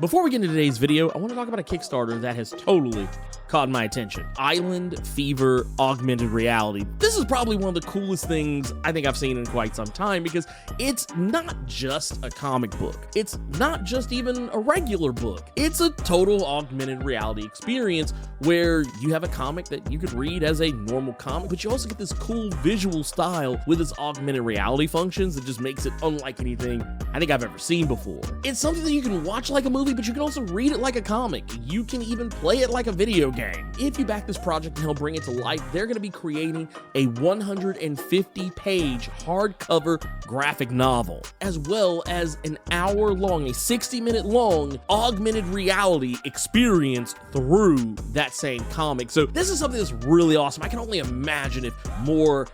Before we get into today's video, I want to talk about a Kickstarter that has totally caught my attention. Eyelnd Fever Augmented Reality. This is probably one of the coolest things I think I've seen in quite some time because it's not just a comic book. It's not just even a regular book. It's a total augmented reality experience where you have a comic that you could read as a normal comic, but you also get this cool visual style with its augmented reality functions that just makes it unlike anything I think I've ever seen before. It's something that you can watch like a movie, but you can also read it like a comic. You can even play it like a video game. If you back this project and help bring it to life, they're going to be creating a 150-page hardcover graphic novel, as well as an hour-long, a 60-minute long augmented reality experience through that same comic. So this is something that's really awesome. I can only imagine if more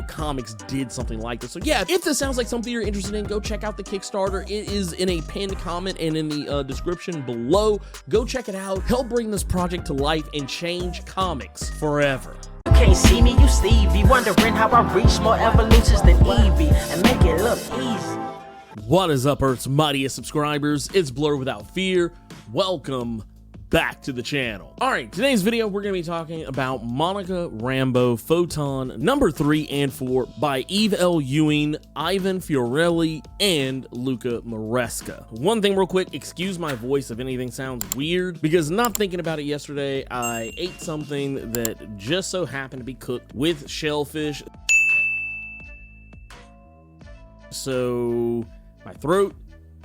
comics did something like this. So yeah, if this sounds like something you're interested in, go check out the Kickstarter. It is in a pinned comment and in the description below. Go check it out. Help bring this project to life and change comics forever. You can't see me, you Stevie, wondering how I reach more evolutions than Evie and make it look easy. What is up, Earth's mightiest subscribers? It's Blerd without fear. Welcome back to the channel. All right, today's video, we're going to be talking about Monica Rambeau Photon number 3 and 4 by Eve L. Ewing, Ivan Fiorelli, and Luca Maresca. One thing real quick, excuse my voice if anything sounds weird, because not thinking about it yesterday, I ate something that just so happened to be cooked with shellfish. So my throat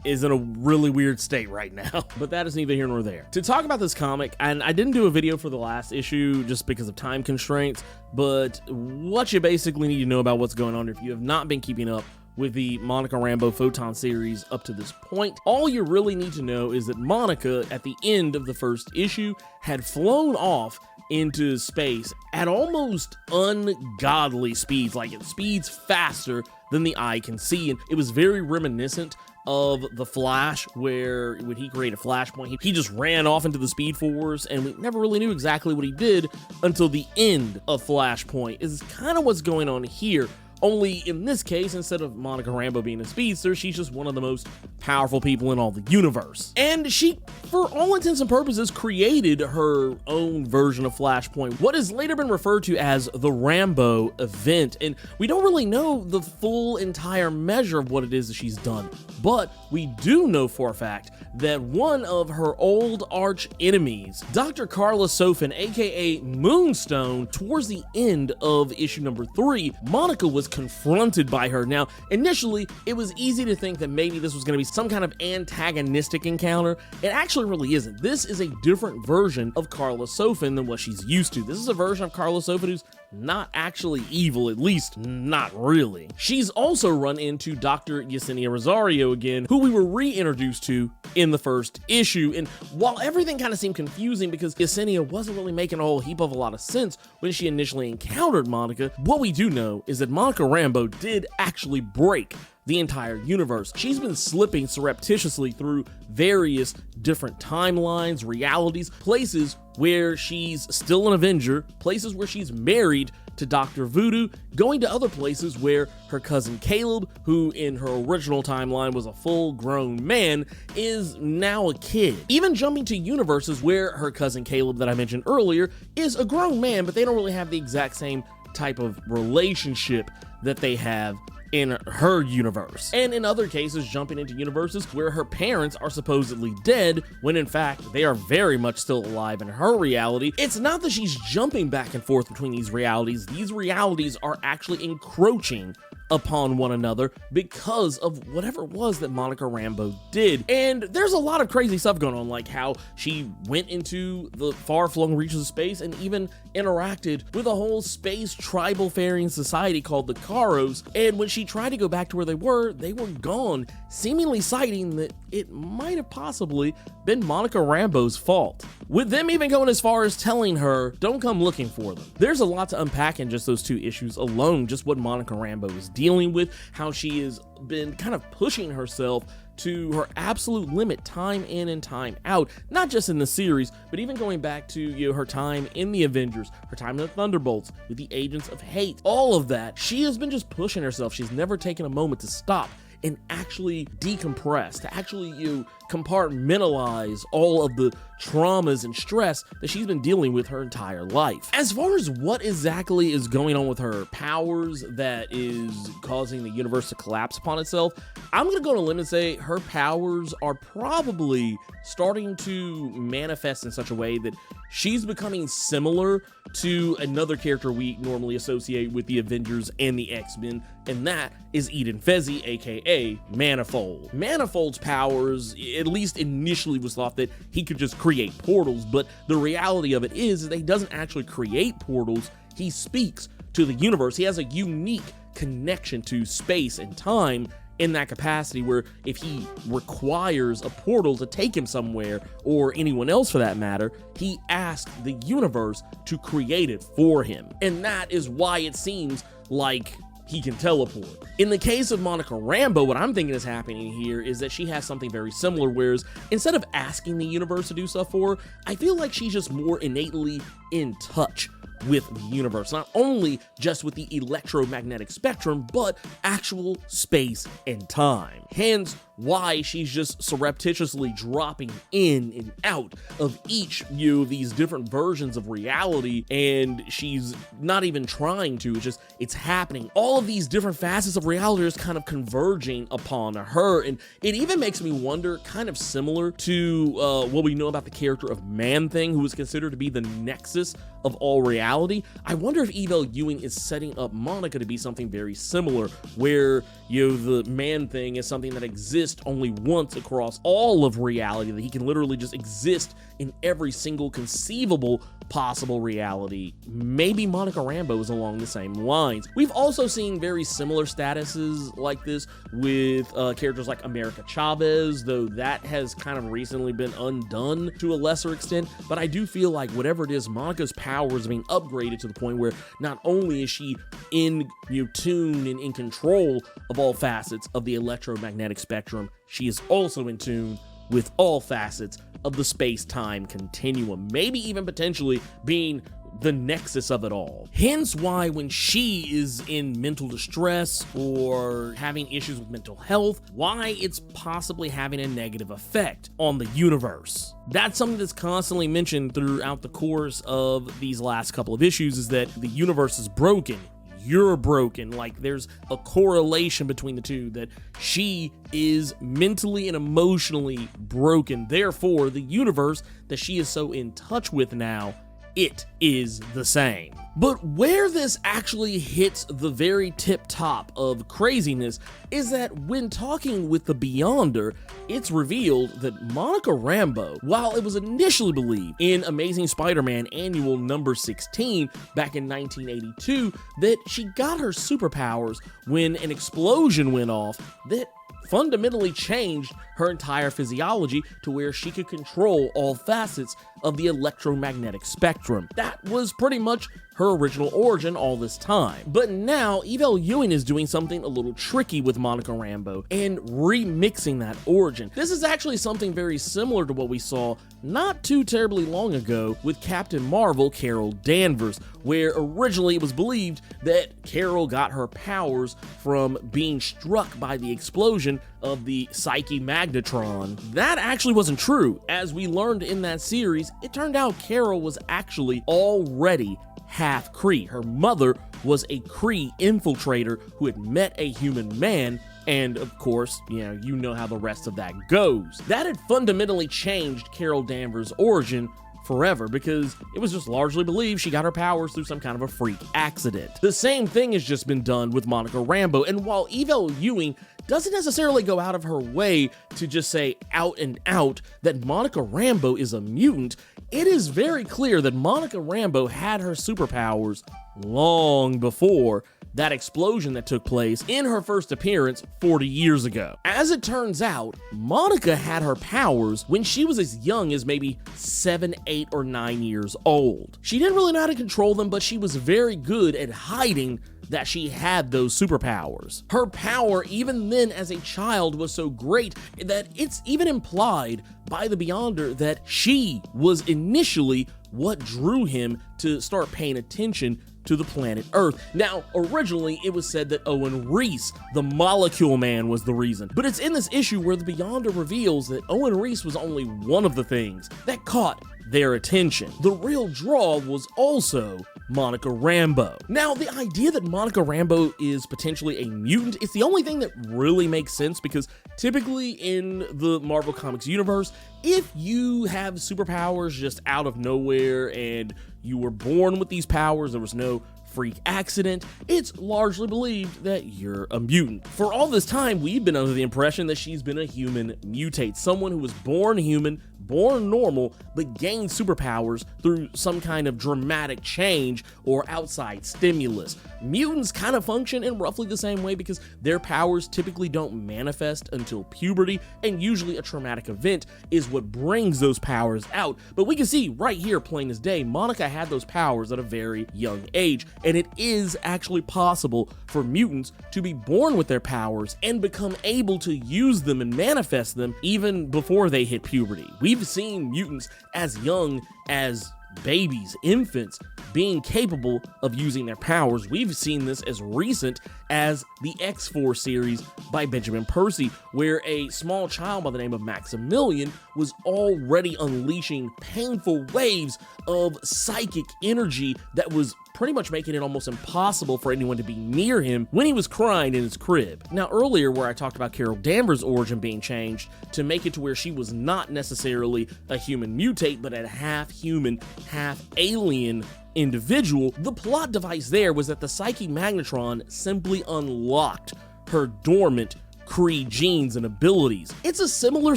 is in a really weird state right now, but that is neither here nor there. To talk about this comic, and I didn't do a video for the last issue just because of time constraints, but what you basically need to know about what's going on if you have not been keeping up with the Monica Rambeau Photon series up to this point, all you really need to know is that Monica, at the end of the first issue, had flown off into space at almost ungodly speeds, like it speeds faster than the eye can see, and it was very reminiscent of the Flash, where when he created a flashpoint, he just ran off into the Speed Force, and we never really knew exactly what he did until the end of Flashpoint. Is kind of what's going on here. Only in this case, instead of Monica Rambeau being a speedster, she's just one of the most powerful people in all the universe. And she, for all intents and purposes, created her own version of Flashpoint, what has later been referred to as the Rambeau event. And we don't really know the full entire measure of what it is that she's done, but we do know for a fact that one of her old arch enemies, Dr. Carla Sofin, aka Moonstone, towards the end of issue number 3, Monica was confronted by her. Now, initially, it was easy to think that maybe this was going to be some kind of antagonistic encounter. It actually really isn't. This is a different version of Carla Sofin than what she's used to. This is a version of Carla Sofin who's not actually evil, at least not really. She's also run into Dr. Yesenia Rosario again, who we were reintroduced to in the first issue. And while everything kind of seemed confusing because Yesenia wasn't really making a whole heap of a lot of sense when she initially encountered Monica, what we do know is that Monica Rambeau did actually break the entire universe. She's been slipping surreptitiously through various different timelines, realities, places where she's still an Avenger, places where she's married to Dr. Voodoo, going to other places where her cousin Caleb, who in her original timeline was a full-grown man, is now a kid. Even jumping to universes where her cousin Caleb that I mentioned earlier is a grown man, but they don't really have the exact same type of relationship that they have in her universe. And in other cases, jumping into universes where her parents are supposedly dead, when in fact they are very much still alive in her reality. It's not that she's jumping back and forth between these realities are actually encroaching upon one another because of whatever it was that Monica Rambeau did. And there's a lot of crazy stuff going on, like how she went into the far-flung reaches of space and even interacted with a whole space tribal faring society called the Karos, and when she tried to go back to where they were gone, seemingly citing that it might have possibly been Monica Rambeau's fault, with them even going as far as telling her, don't come looking for them. There's a lot to unpack in just those two issues alone, just what Monica Rambeau is dealing with, how she has been kind of pushing herself to her absolute limit time in and time out, not just in the series, but even going back to her time in the Avengers, her time in the Thunderbolts, with the Agents of Hate, all of that. She has been just pushing herself. She's never taken a moment to stop. and actually decompress, to actually compartmentalize all of the traumas and stress that she's been dealing with her entire life. As far as what exactly is going on with her powers that is causing the universe to collapse upon itself, I'm gonna go on a limb and say her powers are probably starting to manifest in such a way that she's becoming similar to another character we normally associate with the Avengers and the X-Men, and that is Eden Fezzi, aka Manifold. Manifold's powers, at least initially, was thought that he could just create portals, but the reality of it is that he doesn't actually create portals, he speaks to the universe. He has a unique connection to space and time in that capacity, where if he requires a portal to take him somewhere, or anyone else for that matter, he asks the universe to create it for him. And that is why it seems like he can teleport. In the case of Monica Rambeau, what I'm thinking is happening here is that she has something very similar, whereas instead of asking the universe to do stuff for her, I feel like she's just more innately in touch with the universe, not only just with the electromagnetic spectrum, but actual space and time. Hence why she's just surreptitiously dropping in and out of each of these different versions of reality, and she's not even trying to, it's happening. All of these different facets of reality are just kind of converging upon her, and it even makes me wonder, kind of similar to what we know about the character of Man-Thing, who is considered to be the nexus of all reality. I wonder if Eyeld Ewing is setting up Monica to be something very similar, where the Man-Thing is something that exists only once across all of reality, that he can literally just exist in every single conceivable possible reality. Maybe Monica Rambeau is along the same lines. We've also seen very similar statuses like this with characters like America Chavez, though that has kind of recently been undone to a lesser extent. But I do feel like whatever it is, Monica's powers are being upgraded to the point where not only is she in tune and in control of all facets of the electromagnetic spectrum, she is also in tune with all facets of the space-time continuum, maybe even potentially being the nexus of it all. Hence why when she is in mental distress or having issues with mental health, why it's possibly having a negative effect on the universe. That's something that's constantly mentioned throughout the course of these last couple of issues, is that the universe is broken. You're broken. Like, there's a correlation between the two, that she is mentally and emotionally broken. Therefore, the universe that she is so in touch with now, it is the same. But where this actually hits the very tip top of craziness is that when talking with the Beyonder, it's revealed that Monica Rambeau, while it was initially believed in Amazing Spider-Man Annual number 16 back in 1982 that she got her superpowers when an explosion went off that fundamentally changed her entire physiology to where she could control all facets of the electromagnetic spectrum. That was pretty much her original origin all this time. But now, Eyeld Ewing is doing something a little tricky with Monica Rambeau and remixing that origin. This is actually something very similar to what we saw not too terribly long ago with Captain Marvel Carol Danvers, where originally it was believed that Carol got her powers from being struck by the explosion of the Psyche Magnetron. That actually wasn't true. As we learned in that series, it turned out Carol was actually already half Kree. Her mother was a Kree infiltrator who had met a human man, and of course, you know how the rest of that goes. That had fundamentally changed Carol Danvers' origin forever, because it was just largely believed she got her powers through some kind of a freak accident. The same thing has just been done with Monica Rambeau, and while Eyeld Ewing doesn't necessarily go out of her way to just say out and out that Monica Rambeau is a mutant, it is very clear that Monica Rambeau had her superpowers long before that explosion that took place in her first appearance 40 years ago. As it turns out, Monica had her powers when she was as young as maybe 7, 8, or 9 years old. She didn't really know how to control them, but she was very good at hiding that she had those superpowers. Her power, even then as a child, was so great that it's even implied by the Beyonder that she was initially what drew him to start paying attention to the planet Earth. Now, originally, it was said that Owen Reese, the Molecule Man, was the reason. But it's in this issue where the Beyonder reveals that Owen Reese was only one of the things that caught their attention. The real draw was also Monica Rambeau. Now, the idea that Monica Rambeau is potentially a mutant is the only thing that really makes sense, because typically in the Marvel Comics universe, if you have superpowers just out of nowhere and you were born with these powers, there was no freak accident, it's largely believed that you're a mutant. For all this time, we've been under the impression that she's been a human mutate, someone who was born human, born normal, but gained superpowers through some kind of dramatic change or outside stimulus. Mutants kind of function in roughly the same way because their powers typically don't manifest until puberty, and usually a traumatic event is what brings those powers out. But we can see right here, plain as day, Monica had those powers at a very young age, and it is actually possible for mutants to be born with their powers and become able to use them and manifest them even before they hit puberty. We've seen mutants as young as babies, infants, being capable of using their powers. We've seen this as recent as the X-Force series by Benjamin Percy, where a small child by the name of Maximilian was already unleashing painful waves of psychic energy that was pretty much making it almost impossible for anyone to be near him when he was crying in his crib. Now, earlier where I talked about Carol Danvers' origin being changed to make it to where she was not necessarily a human mutate, but a half-human, half-alien individual, the plot device there was that the Psyche Magnetron simply unlocked her dormant Kree genes and abilities. It's a similar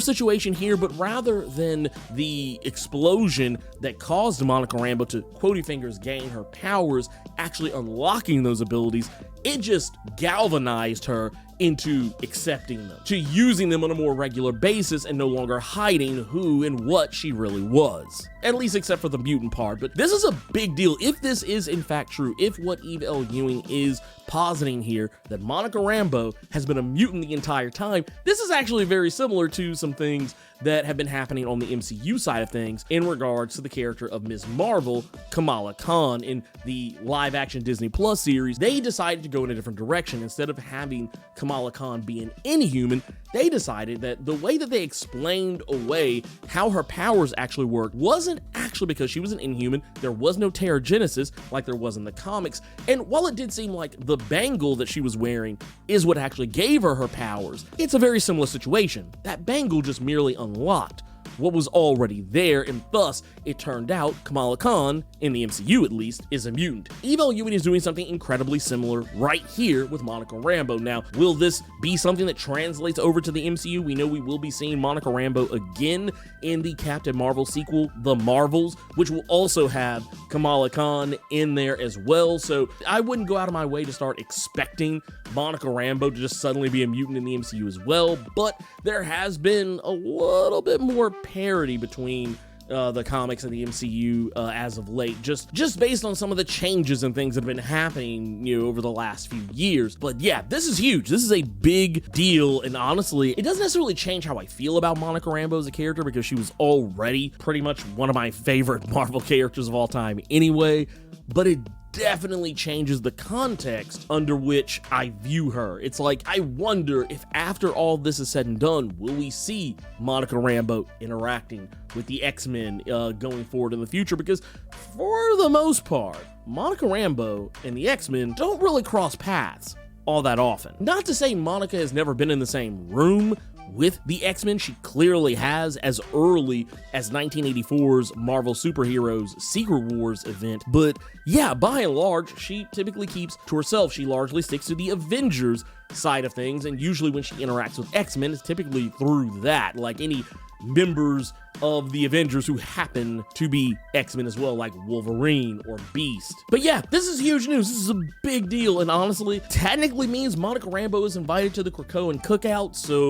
situation here, but rather than the explosion that caused Monica Rambeau to, quotey fingers, gain her powers, actually unlocking those abilities, it just galvanized her into accepting them, to using them on a more regular basis and no longer hiding who and what she really was. At least except for the mutant part. But this is a big deal. If this is in fact true, if what Eve L. Ewing is positing here, that Monica Rambeau has been a mutant the entire time, this is actually very similar to some things that have been happening on the MCU side of things in regards to the character of Ms. Marvel, Kamala Khan, in the live-action Disney Plus series. They decided to go in a different direction. Instead of having Kamala Khan be an Inhuman, they decided that the way that they explained away how her powers actually worked wasn't actually because she was an Inhuman. There was no Terrigenesis like there was in the comics. And while it did seem like the bangle that she was wearing is what actually gave her powers, it's a very similar situation. That bangle just merely unlocked what was already there, and thus it turned out Kamala Khan, in the MCU at least, is a mutant. Eve L. Ewing is doing something incredibly similar right here with Monica Rambeau. Now, will this be something that translates over to the MCU? We know we will be seeing Monica Rambeau again in the Captain Marvel sequel, The Marvels, which will also have Kamala Khan in there as well. So I wouldn't go out of my way to start expecting Monica Rambeau to just suddenly be a mutant in the MCU as well, but there has been a little bit more parity between the comics and the MCU as of late, just based on some of the changes and things that have been happening, you know, over the last few years. But yeah, this is huge. This is a big deal, and honestly, it doesn't necessarily change how I feel about Monica Rambeau as a character, because she was already pretty much one of my favorite Marvel characters of all time anyway, but it definitely changes the context under which I view her. It's like, I wonder if after all this is said and done, will we see Monica Rambeau interacting with the X-Men going forward in the future? Because for the most part, Monica Rambeau and the X-Men don't really cross paths all that often. Not to say Monica has never been in the same room with the X-Men. She clearly has, as early as 1984's Marvel Superheroes Secret Wars event, but yeah, by and large, she typically keeps to herself. She largely sticks to the Avengers side of things, and usually when she interacts with X-Men, it's typically through that, like any members of the Avengers who happen to be X-Men as well, like Wolverine or Beast. But yeah, this is huge news. This is a big deal, and honestly, technically means Monica Rambeau is invited to the Krakoan cookout, so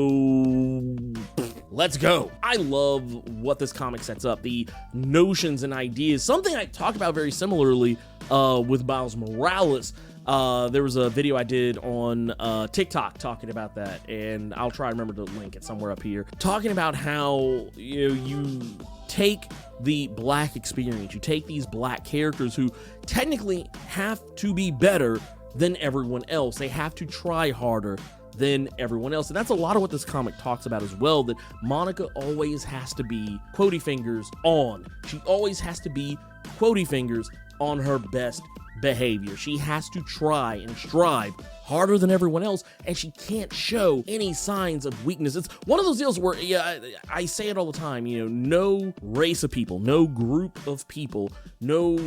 let's go. I love what this comic sets up, the notions and ideas, something I talked about very similarly with Miles Morales. There was a video I did on TikTok talking about that, and I'll try to remember to link it somewhere up here, talking about how, you know, you take the black experience. You take these black characters who technically have to be better than everyone else. They have to try harder than everyone else. And that's a lot of what this comic talks about as well, that Monica always has to be quotey fingers on. She always has to be quotey fingers on her best behavior. She has to try and strive harder than everyone else, and she can't show any signs of weakness. It's one of those deals where, yeah, I say it all the time, you know, no race of people, no group of people, no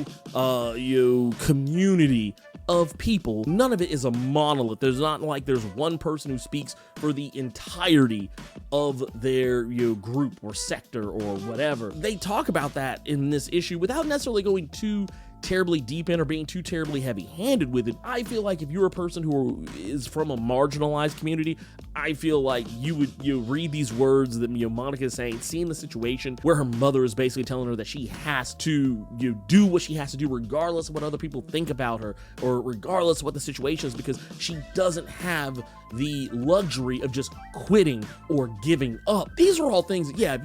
community of people, none of it is a monolith. There's not like there's one person who speaks for the entirety of their group or sector or whatever. They talk about that in this issue without necessarily going too terribly deep in or being too terribly heavy-handed with it. I feel like if you're a person who is from a marginalized community, I feel like you would read these words that Monica is saying, seeing the situation where her mother is basically telling her that she has to do what she has to do regardless of what other people think about her or regardless of what the situation is, because she doesn't have the luxury of just quitting or giving up. These are all things, yeah,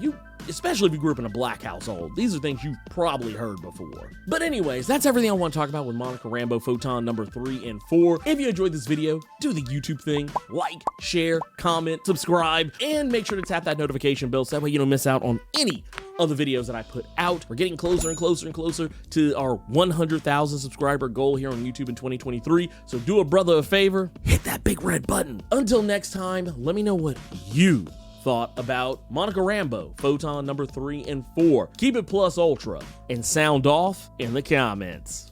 especially if you grew up in a black household, these are things you've probably heard before. But anyways, that's everything I want to talk about with Monica Rambeau Photon number 3 and 4. If you enjoyed this video, do the YouTube thing, like, share, comment, subscribe, and make sure to tap that notification bell so that way you don't miss out on any of the videos that I put out. We're getting closer and closer and closer to our 100,000 subscriber goal here on YouTube in 2023. So do a brother a favor, hit that big red button. Until next time, let me know what you thought about Monica Rambeau Photon number 3 and 4. Keep it plus ultra and sound off in the comments.